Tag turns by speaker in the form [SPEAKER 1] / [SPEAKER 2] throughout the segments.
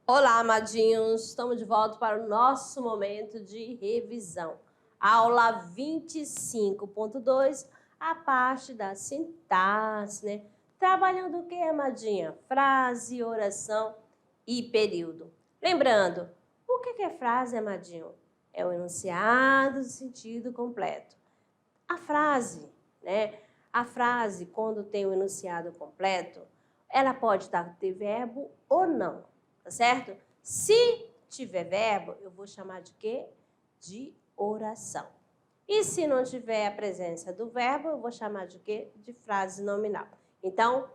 [SPEAKER 1] Olá, amadinhos! Estamos de volta para o nosso momento de revisão. Aula 25.2, a parte da sintaxe, né? Trabalhando o que, amadinha? Frase, oração e período. Lembrando, o que é frase, amadinho? É o enunciado do sentido completo. A frase, né? A frase, quando tem o enunciado completo, ela pode ter verbo ou não. Tá certo? Se tiver verbo, eu vou chamar de quê? De oração. E se não tiver a presença do verbo, eu vou chamar de quê? De frase nominal. Então,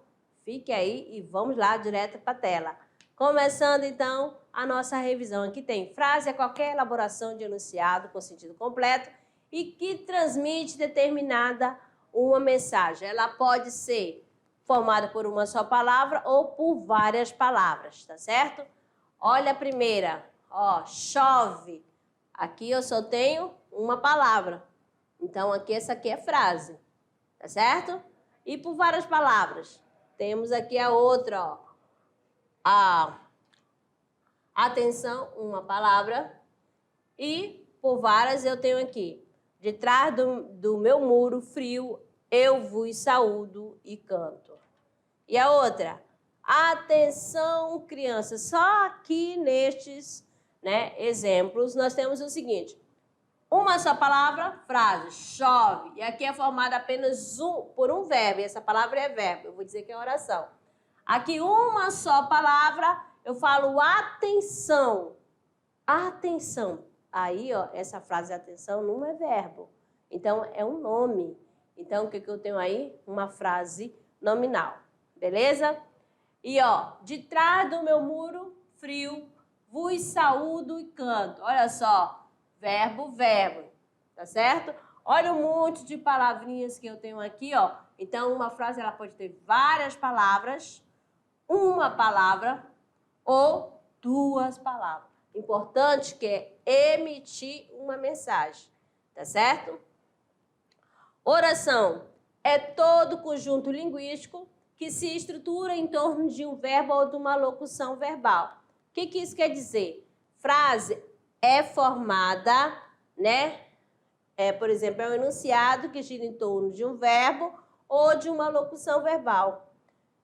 [SPEAKER 1] fique aí e vamos lá direto para a tela. Começando, então, a nossa revisão. Aqui tem frase é qualquer elaboração de enunciado com sentido completo e que transmite determinada uma mensagem. Ela pode ser formada por uma só palavra ou por várias palavras, tá certo? Olha a primeira, ó, chove. Aqui eu só tenho uma palavra. Então, aqui essa aqui é frase, tá certo? E por várias palavras. Temos aqui a outra, ó. Atenção, uma palavra. E por várias eu tenho aqui. De trás do meu muro frio, eu vos saúdo e canto. E a outra, atenção, crianças. Só aqui nestes, né, exemplos nós temos o seguinte. Uma só palavra, frase, chove. E aqui é formada apenas por um verbo. E essa palavra é verbo. Eu vou dizer que é oração. Aqui uma só palavra, eu falo atenção. Atenção. Aí, ó, essa frase atenção não é verbo. Então, é um nome. Então, o que eu tenho aí? Uma frase nominal. Beleza? E, ó, de trás do meu muro frio, vos saúdo e canto. Olha só, verbo, verbo. Tá certo? Olha um monte de palavrinhas que eu tenho aqui, ó. Então, uma frase, ela pode ter várias palavras, uma palavra ou duas palavras. Importante que é emitir uma mensagem, tá certo? Oração é todo conjunto linguístico que se estrutura em torno de um verbo ou de uma locução verbal. O que isso quer dizer? Frase é formada, né? Por exemplo, é um enunciado que gira em torno de um verbo ou de uma locução verbal.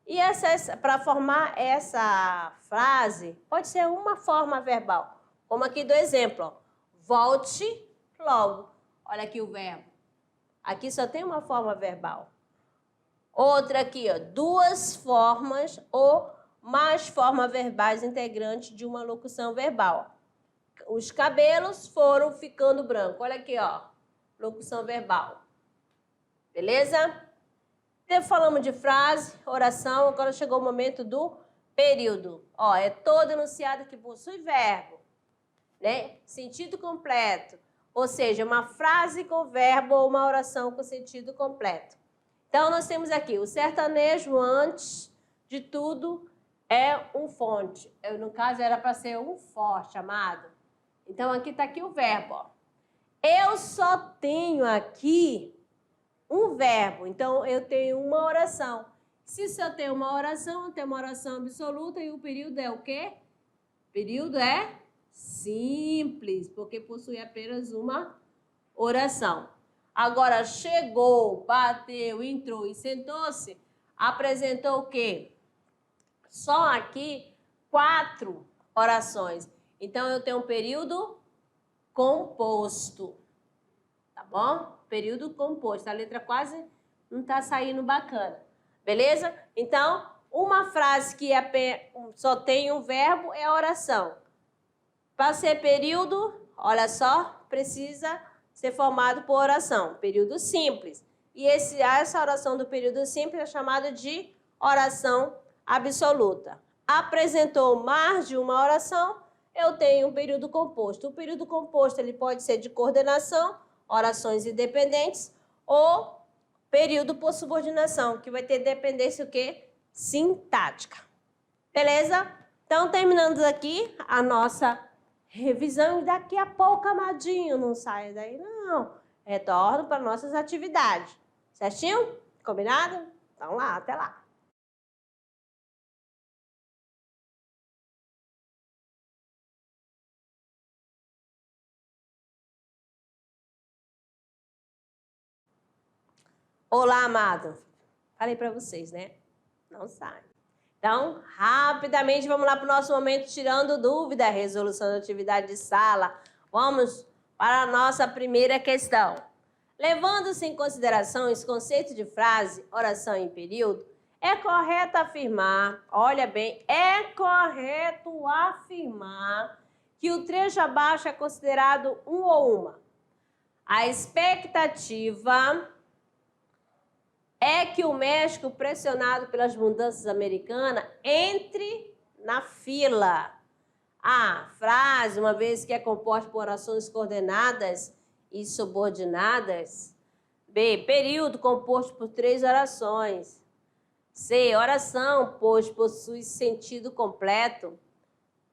[SPEAKER 1] E para formar essa frase, pode ser uma forma verbal. Como aqui do exemplo, ó. Volte logo. Olha aqui o verbo. Aqui só tem uma forma verbal. Outra aqui, ó, duas formas ou mais formas verbais integrantes de uma locução verbal. Os cabelos foram ficando brancos. Olha aqui, ó, locução verbal. Beleza? Então, falamos de frase, oração, agora chegou o momento do período. Ó, é todo enunciado que possui verbo, né? Sentido completo. Ou seja, uma frase com verbo ou uma oração com sentido completo. Então, nós temos aqui, o sertanejo, antes de tudo, é um fonte. No caso, era para ser um forte, amado. Então, aqui está aqui o verbo, ó. Eu só tenho aqui um verbo. Então, eu tenho uma oração. Se só tenho uma oração, eu tenho uma oração absoluta e o período é o quê? O período é simples, porque possui apenas uma oração. Agora, chegou, bateu, entrou e sentou-se, apresentou o quê? Só aqui 4 orações. Então, eu tenho um período composto. Tá bom? Período composto. A letra quase não está saindo bacana. Beleza? Então, uma frase que só tem um verbo é a oração. Para ser período, olha só, precisa ser formado por oração. Período simples. E essa oração do período simples é chamada de oração absoluta. Apresentou mais de uma oração, eu tenho um período composto. O período composto ele pode ser de coordenação, orações independentes, ou período por subordinação, que vai ter dependência o quê? Sintática. Beleza? Então, terminando aqui a nossa revisão, e daqui a pouco, amadinho, não sai daí, não. Retorno para nossas atividades. Certinho? Combinado? Então lá, até lá. Olá, amado. Falei para vocês, né? Não sai. Então, rapidamente, vamos lá para o nosso momento tirando dúvida, resolução da atividade de sala. Vamos para a nossa primeira questão. Levando-se em consideração esse conceito de frase, oração em período, é correto afirmar, olha bem, é correto afirmar que o trecho abaixo é considerado um ou uma. A expectativa é que o México, pressionado pelas mudanças americanas, entre na fila. A frase, uma vez que é composta por orações coordenadas e subordinadas. B, período composto por 3 orações. C, oração, pois possui sentido completo.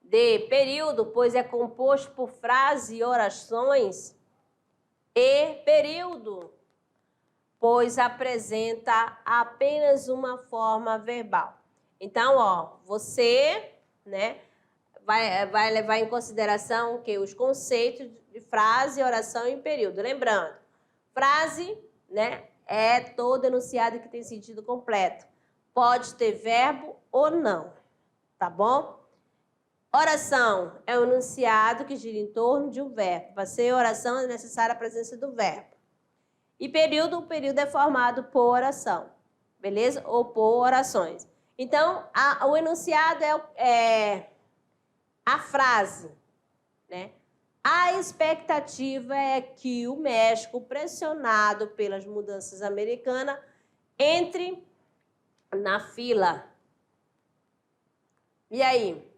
[SPEAKER 1] D, período, pois é composto por frase e orações. E, período, pois apresenta apenas uma forma verbal. Então, ó, você, né, vai levar em consideração que os conceitos de frase, oração e período. Lembrando, frase, né, é todo enunciado que tem sentido completo. Pode ter verbo ou não, tá bom? Oração é um enunciado que gira em torno de um verbo. Para ser oração é necessária a presença do verbo. E período, o período é formado por oração, beleza? Ou por orações. Então, o enunciado é a frase, né? A expectativa é que o México, pressionado pelas mudanças americanas, entre na fila. E aí?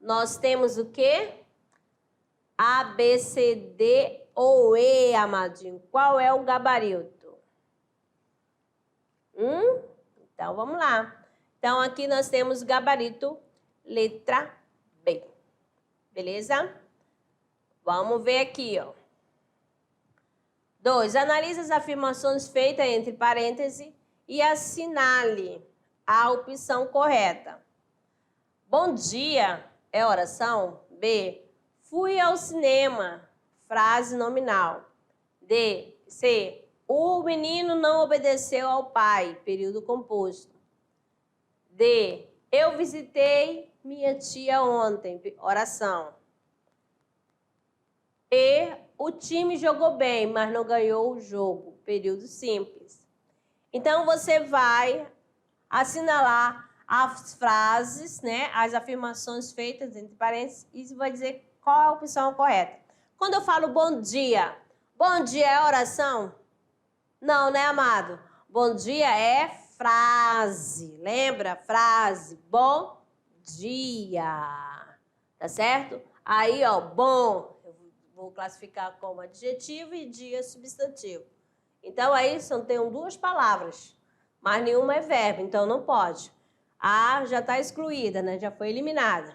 [SPEAKER 1] Nós temos o quê? A, B, C, D ou E, amadinho? Qual é o gabarito? Então, vamos lá. Então, aqui nós temos gabarito, letra B. Beleza? Vamos ver aqui, ó. 2. Analise as afirmações feitas entre parênteses e assinale a opção correta. Bom dia é oração? B. Fui ao cinema. Frase nominal. D. C. O menino não obedeceu ao pai. Período composto. D. Eu visitei minha tia ontem. Oração. E. O time jogou bem, mas não ganhou o jogo. Período simples. Então, você vai assinalar as frases, né, as afirmações feitas entre parênteses e vai dizer qual é a opção correta. Quando eu falo bom dia é oração? Não, né, amado? Bom dia é frase. Lembra? Frase. Bom dia. Tá certo? Aí, ó, bom, eu vou classificar como adjetivo e dia substantivo. Então, aí tem 2 palavras, mas nenhuma é verbo, então não pode. A já está excluída, né? Já foi eliminada.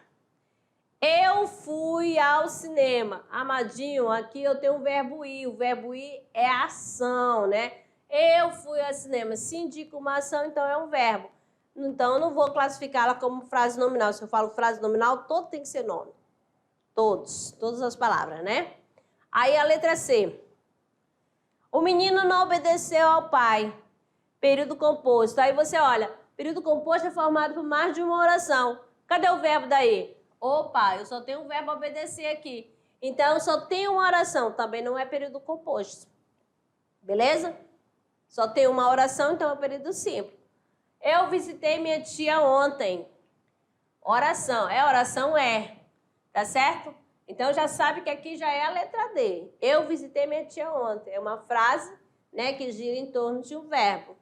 [SPEAKER 1] Eu fui ao cinema. Amadinho, aqui eu tenho o verbo ir. O verbo ir é ação, né? Eu fui ao cinema. Se indica uma ação, então é um verbo. Então, eu não vou classificá-la como frase nominal. Se eu falo frase nominal, todo tem que ser nome. Todas as palavras, né? Aí a letra C. O menino não obedeceu ao pai. Período composto. Aí você olha, período composto é formado por mais de uma oração. Cadê o verbo daí? Opa, eu só tenho um verbo obedecer aqui. Então, eu só tenho uma oração. Também não é período composto. Beleza? Só tem uma oração, então é período simples. Eu visitei minha tia ontem. Oração. É oração? É. Tá certo? Então, já sabe que aqui já é a letra D. Eu visitei minha tia ontem. É uma frase, né, que gira em torno de um verbo.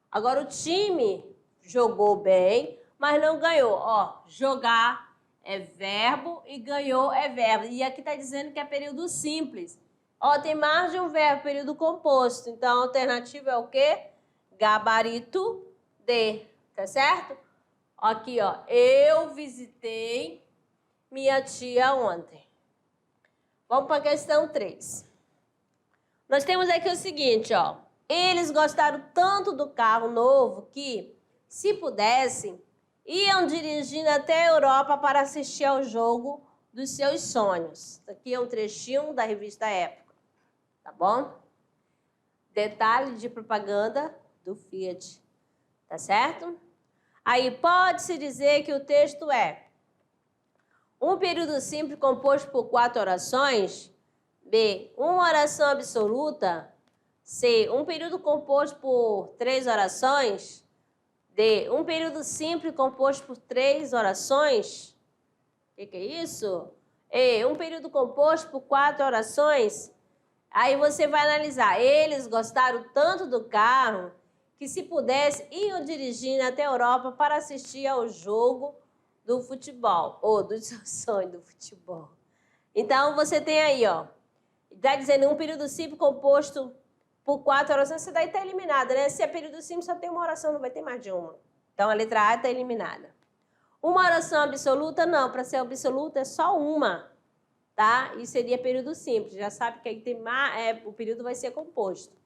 [SPEAKER 1] Agora, o time jogou bem, mas não ganhou. Ó, jogar é verbo e ganhou é verbo. E aqui está dizendo que é período simples. Ó, tem mais de um verbo, período composto. Então, a alternativa é o quê? Gabarito D. Tá certo? Aqui, ó. Eu visitei minha tia ontem. Vamos para a questão 3. Nós temos aqui o seguinte, ó. Eles gostaram tanto do carro novo que, se pudessem, iam dirigindo até a Europa para assistir ao jogo dos seus sonhos. Aqui é um trechinho da revista Época, tá bom? Detalhe de propaganda do Fiat. Tá certo? Aí pode-se dizer que o texto é um período simples composto por 4 orações. B, uma oração absoluta. C, um período composto por 3 orações. D, um período simples composto por 3 orações. O que é isso? E, um período composto por 4 orações. Aí você vai analisar. Eles gostaram tanto do carro que, se pudesse, iam dirigindo até a Europa para assistir ao jogo do futebol, ou do seu sonho do futebol. Então, você tem aí, ó, está dizendo um período simples composto por 4 orações, essa daí está eliminada, né? Se é período simples, só tem uma oração, não vai ter mais de uma. Então, a letra A está eliminada. Uma oração absoluta, não, para ser absoluta é só uma, tá? E seria período simples, já sabe que aí tem mais, o período vai ser composto.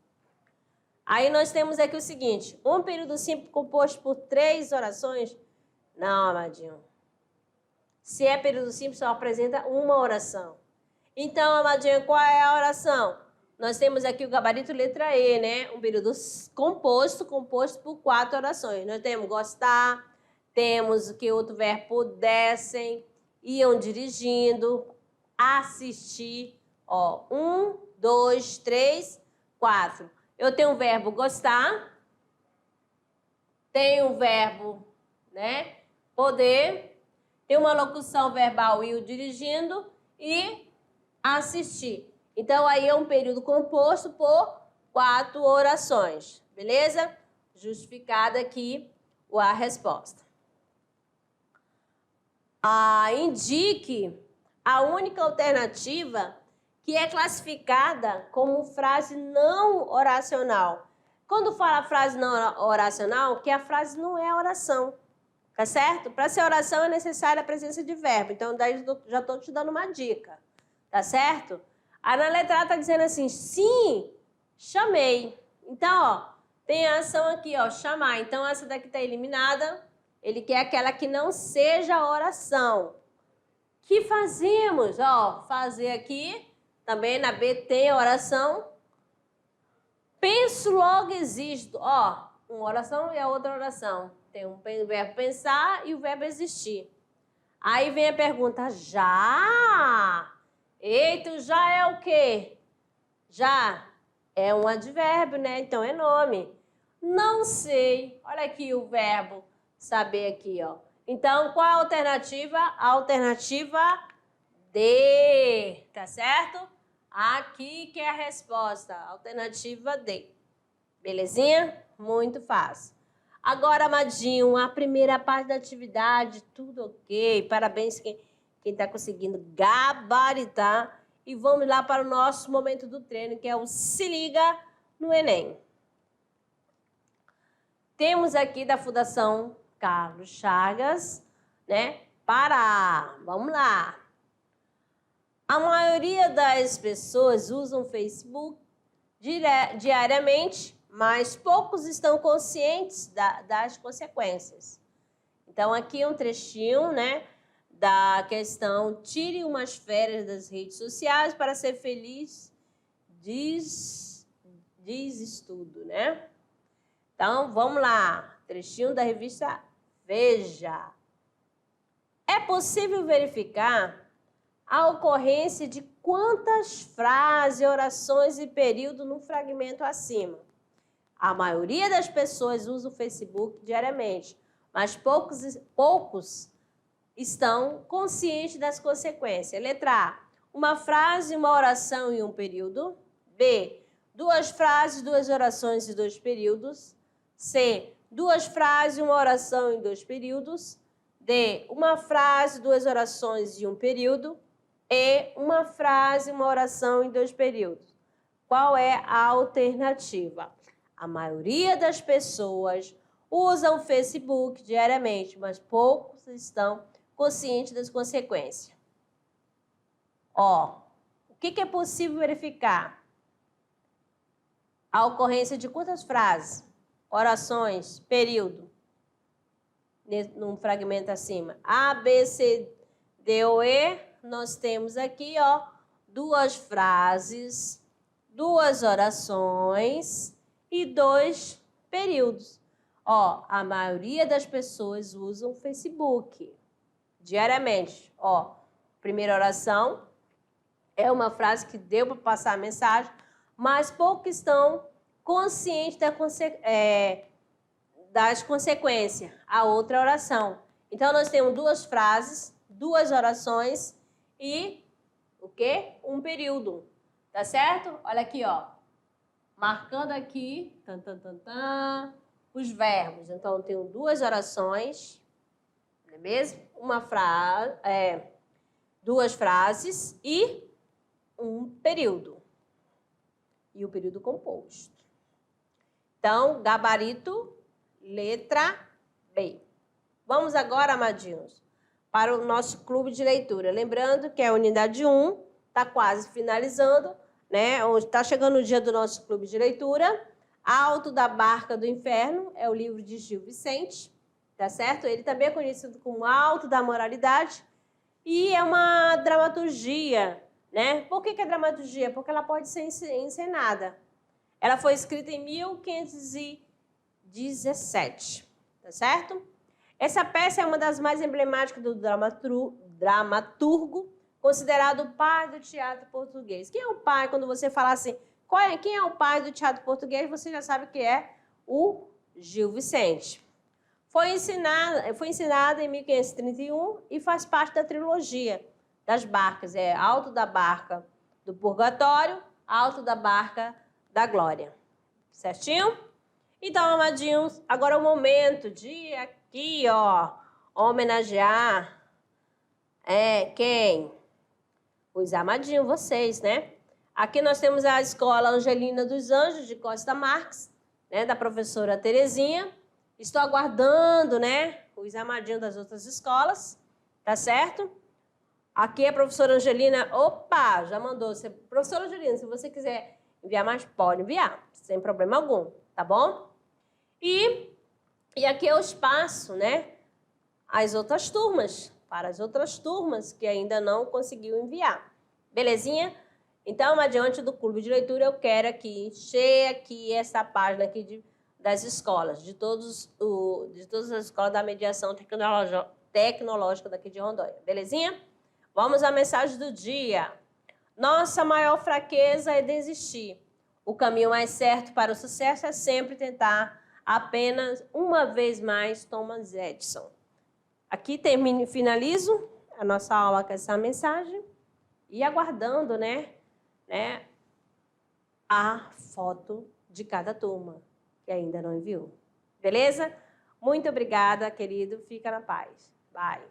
[SPEAKER 1] Aí nós temos aqui o seguinte, um período simples composto por 3 orações, não, amadinho. Se é período simples, só apresenta uma oração. Então, amadinho, qual é a oração? Nós temos aqui o gabarito letra E, né? Um período composto por 4 orações. Nós temos gostar, temos o que outro verbo? Pudessem, iam dirigindo, assistir. Ó, 1, 2, 3, 4. Eu tenho o verbo gostar, tenho o verbo, né? Poder. Tem uma locução verbal, ir dirigindo, e assistir. Então, aí é um período composto por 4 orações. Beleza? Justificada aqui a resposta. Indique a única alternativa que é classificada como frase não oracional. Quando fala frase não oracional, que a frase não é oração. Tá certo? Para ser oração é necessária a presença de verbo. Então, daí já estou te dando uma dica. Tá certo? Aí na letra A está dizendo assim, sim, chamei. Então, ó, tem a ação aqui, ó, chamar. Então, essa daqui está eliminada. Ele quer aquela que não seja oração. Que fazemos? Ó, fazer aqui, também na B tem a oração. Penso, logo existo. Ó, uma oração e a outra oração. Tem o verbo pensar e o verbo existir. Aí vem a pergunta, já? Eita, já é o quê? Já é um advérbio, né? Então é nome. Não sei. Olha aqui o verbo saber aqui, ó. Então, qual a alternativa? A alternativa D, tá certo? Aqui que é a resposta, alternativa D. Belezinha? Muito fácil. Agora, amadinho, a primeira parte da atividade, tudo ok. Parabéns quem está conseguindo gabaritar. E vamos lá para o nosso momento do treino, que é o Se Liga no Enem. Temos aqui da Fundação Carlos Chagas, né? Vamos lá. A maioria das pessoas usam o Facebook diariamente, mas poucos estão conscientes das consequências. Então, aqui um trechinho, né, da questão tire umas férias das redes sociais para ser feliz, diz estudo, né? Então, vamos lá, trechinho da revista Veja. É possível verificar a ocorrência de quantas frases, orações e período no fragmento acima. A maioria das pessoas usa o Facebook diariamente, mas poucos estão conscientes das consequências. Letra A, uma frase, uma oração e um período. B, 2 frases, 2 orações e 2 períodos. C, 2 frases, uma oração e 2 períodos. D, uma frase, 2 orações e um período. E, uma frase, uma oração e 2 períodos. Qual é a alternativa? A maioria das pessoas usam o Facebook diariamente, mas poucos estão conscientes das consequências. Ó, o que é possível verificar? A ocorrência de quantas frases, orações, período, num fragmento acima? A, B, C, D ou E, nós temos aqui, ó, 2 frases, 2 orações e 2 períodos. Ó, a maioria das pessoas usam o Facebook diariamente. Ó, primeira oração é uma frase que deu para passar a mensagem, mas poucos estão conscientes das consequências. A outra oração. Então, nós temos 2 frases, 2 orações e o quê? Um período. Tá certo? Olha aqui, ó. Marcando aqui, os verbos. Então, eu tenho 2 orações, não é mesmo? 2 frases e um período. E o período composto. Então, gabarito, letra B. Vamos agora, amadinhos, para o nosso clube de leitura. Lembrando que a unidade 1 está quase finalizando, né? Está chegando o dia do nosso clube de leitura. Alto da Barca do Inferno é o livro de Gil Vicente, tá certo? Ele também é conhecido como Alto da Moralidade e é uma dramaturgia, né? Por que é dramaturgia? Porque ela pode ser encenada. Ela foi escrita em 1517, tá certo? Essa peça é uma das mais emblemáticas do dramaturgo, considerado o pai do teatro português. Quem é o pai? Quando você fala assim, quem é o pai do teatro português, você já sabe que é o Gil Vicente. Foi ensinada em 1531 e faz parte da trilogia das barcas. É Alto da Barca do Purgatório, Alto da Barca da Glória. Certinho? Então, amadinhos, agora é o momento de aqui, ó, homenagear quem? Os amadinhos, vocês, né? Aqui nós temos a Escola Angelina dos Anjos, de Costa Marques, né, da professora Terezinha. Estou aguardando, né, os amadinhos das outras escolas, tá certo? Aqui a professora Angelina, opa, já mandou. Professora Angelina, se você quiser enviar mais, pode enviar, sem problema algum, tá bom? E aqui é o espaço, né, as outras turmas, para as outras turmas que ainda não conseguiu enviar. Belezinha? Então, adiante do clube de leitura, eu quero aqui encher aqui essa página aqui das escolas, de todas as escolas da mediação tecnológica daqui de Rondônia. Belezinha? Vamos à mensagem do dia. Nossa maior fraqueza é desistir. O caminho mais certo para o sucesso é sempre tentar apenas uma vez mais, Thomas Edison. Aqui finalizo a nossa aula com essa mensagem e aguardando, né, a foto de cada turma que ainda não enviou. Beleza? Muito obrigada, querido. Fica na paz. Bye.